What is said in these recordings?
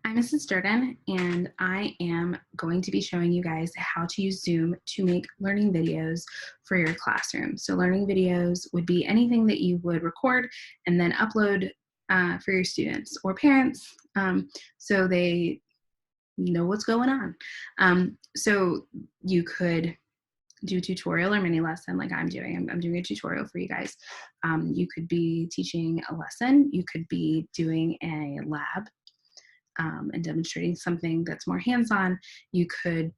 I'm Mrs. Durden, and I am going to be showing you guys how to use Zoom to make learning videos for your classroom. So learning videos would be anything that you would record and then upload for your students or parents so they know what's going on. So you could do a tutorial or mini lesson like I'm doing. I'm doing a tutorial for you guys. You could be teaching a lesson. You could be doing a lab and demonstrating something that's more hands-on. You could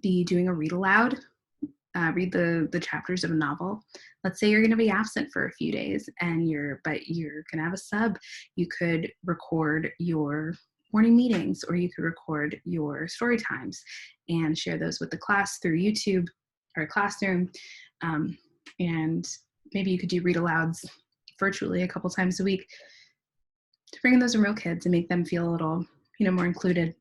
be doing a read aloud, read the chapters of a novel. Let's say you're going to be absent for a few days and you're going to have a sub. You could record your morning meetings, or you could record your story times and share those with the class through YouTube or Classroom. And maybe you could do read alouds virtually a couple times a week to bring in those real kids and make them feel a little, more included.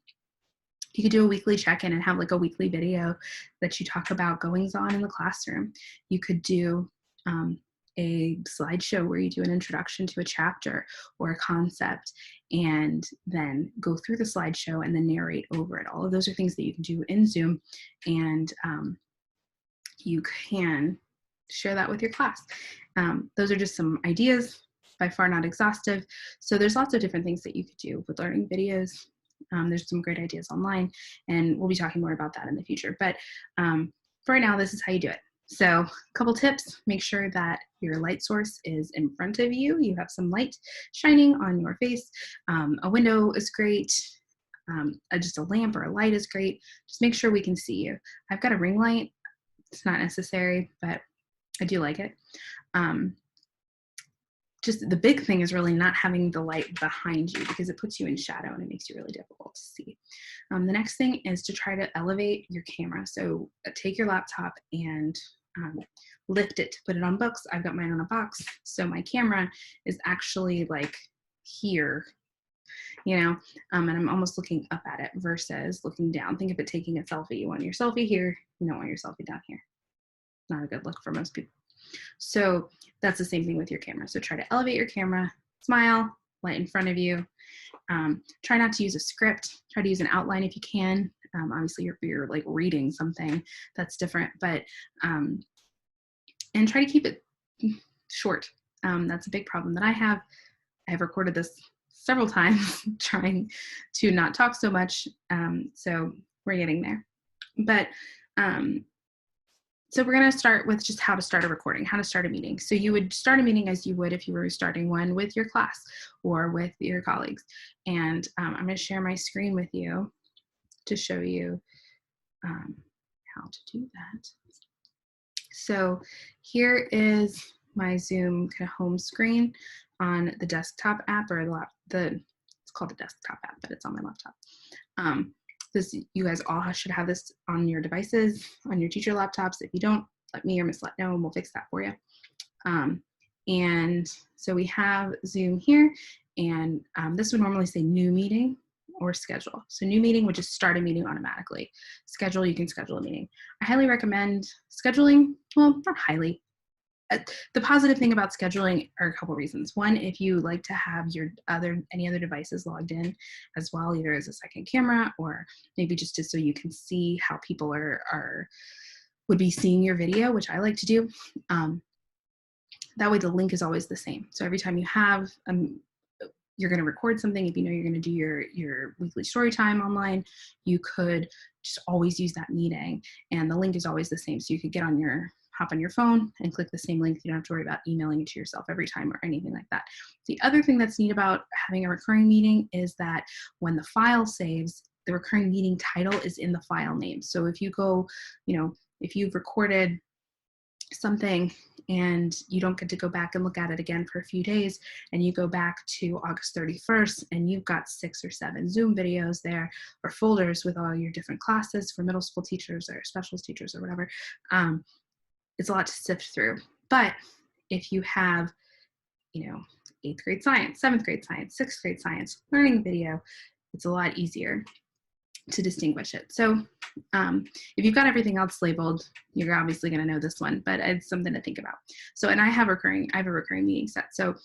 You could do a weekly check-in and have like a weekly video that you talk about goings on in the classroom. You could do a slideshow where you do an introduction to a chapter or a concept and then go through the slideshow and then narrate over it. All of those are things that you can do in Zoom, and you can share that with your class. Those are just some ideas, by far not exhaustive. So there's lots of different things that you could do with learning videos. There's some great ideas online, and we'll be talking more about that in the future. But for right now, this is how you do it. So a couple tips: make sure that your light source is in front of you. You have some light shining on your face. A window is great. Just a lamp or a light is great. Just make sure we can see you. I've got a ring light. It's not necessary, but I do like it. Just the big thing is really not having the light behind you, because it puts you in shadow and it makes you really difficult to see. The next thing is to try to elevate your camera. So take your laptop and lift it to put it on books. I've got mine on a box, so my camera is actually like here, and I'm almost looking up at it versus looking down. Think of it taking a selfie. You want your selfie here, you don't want your selfie down here. Not a good look for most people. So that's the same thing with your camera. So try to elevate your camera, smile, light in front of you. Try not to use a script. Try to use an outline if you can. Obviously, you're like reading something, that's different, but and try to keep it short. That's a big problem that I have. I've recorded this several times trying to not talk so much. So we're getting there. But so we're going to start with just how to start a recording, how to start a meeting. So you would start a meeting as you would if you were starting one with your class or with your colleagues. And I'm going to share my screen with you to show you how to do that. So here is my Zoom kind of home screen on the desktop app, or it's called the desktop app, but it's on my laptop. You guys all should have this on your devices, on your teacher laptops. If you don't, let me or Miss Let know and we'll fix that for you. And so we have Zoom here, and this would normally say new meeting or schedule. So new meeting would just start a meeting automatically. Schedule, you can schedule a meeting. I highly recommend scheduling. Well, not highly. The positive thing about scheduling are a couple reasons. One, if you like to have any other devices logged in as well, either as a second camera or maybe just so you can see how people would be seeing your video, which I like to do. That way the link is always the same. So every time you have you're going to record something, if you know you're going to do your weekly story time online, you could just always use that meeting, and the link is always the same. So you could hop on your phone and click the same link. You don't have to worry about emailing it to yourself every time or anything like that. The other thing that's neat about having a recurring meeting is that when the file saves, the recurring meeting title is in the file name. So if you go, if you've recorded something and you don't get to go back and look at it again for a few days, and you go back to August 31st and you've got 6 or 7 Zoom videos there, or folders with all your different classes for middle school teachers or specialist teachers or whatever, it's a lot to sift through. But if you have, 8th grade science, 7th grade science, 6th grade science, learning video, it's a lot easier to distinguish it. So if you've got everything else labeled, you're obviously going to know this one, but it's something to think about. So, and I have a recurring meeting set. So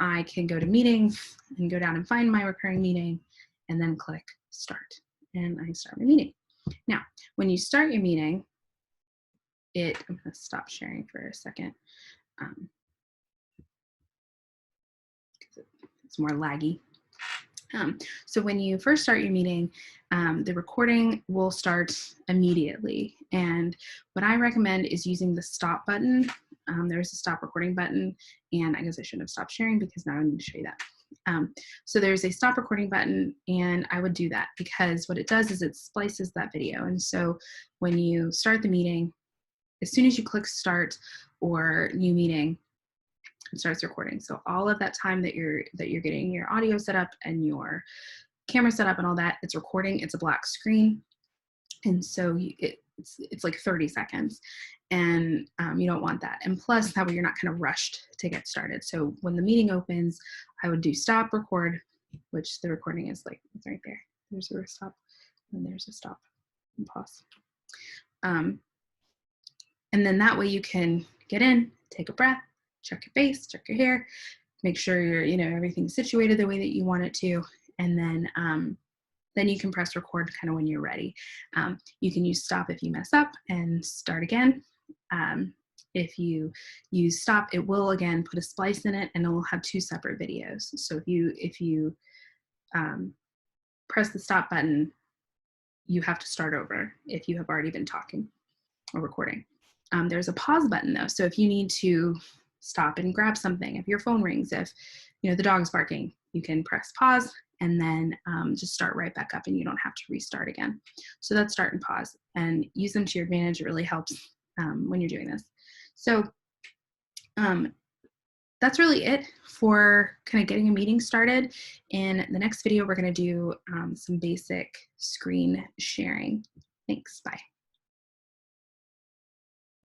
I can go to meetings and go down and find my recurring meeting and then click start. And I start my meeting. Now, when you start your meeting, I'm going to stop sharing for a second. It's more laggy. So when you first start your meeting, the recording will start immediately. And what I recommend is using the stop button. There's a stop recording button, and I guess I shouldn't have stopped sharing because now I need to show you that. So there's a stop recording button, and I would do that because what it does is it splices that video. And so when you start the meeting, as soon as you click start or new meeting, it starts recording. So all of that time that you're getting your audio set up and your camera set up and all that, it's recording. It's a black screen, and so it's like 30 seconds, and you don't want that. And plus, that way you're not kind of rushed to get started. So when the meeting opens, I would do stop record, which the recording is like it's right there. There's a stop, and there's a stop and pause. And then that way you can get in, take a breath, check your face, check your hair, make sure everything's situated the way that you want it to, and then you can press record kind of when you're ready. You can use stop if you mess up and start again. If you use stop, it will again put a splice in it, and it will have two separate videos. So if you press the stop button, you have to start over if you have already been talking or recording. There's a pause button though. So if you need to stop and grab something, if your phone rings, if the dog's barking, you can press pause and then just start right back up, and you don't have to restart again. So that's start and pause, and use them to your advantage. It really helps when you're doing this. So that's really it for kind of getting a meeting started. In the next video, we're going to do some basic screen sharing. Thanks. Bye.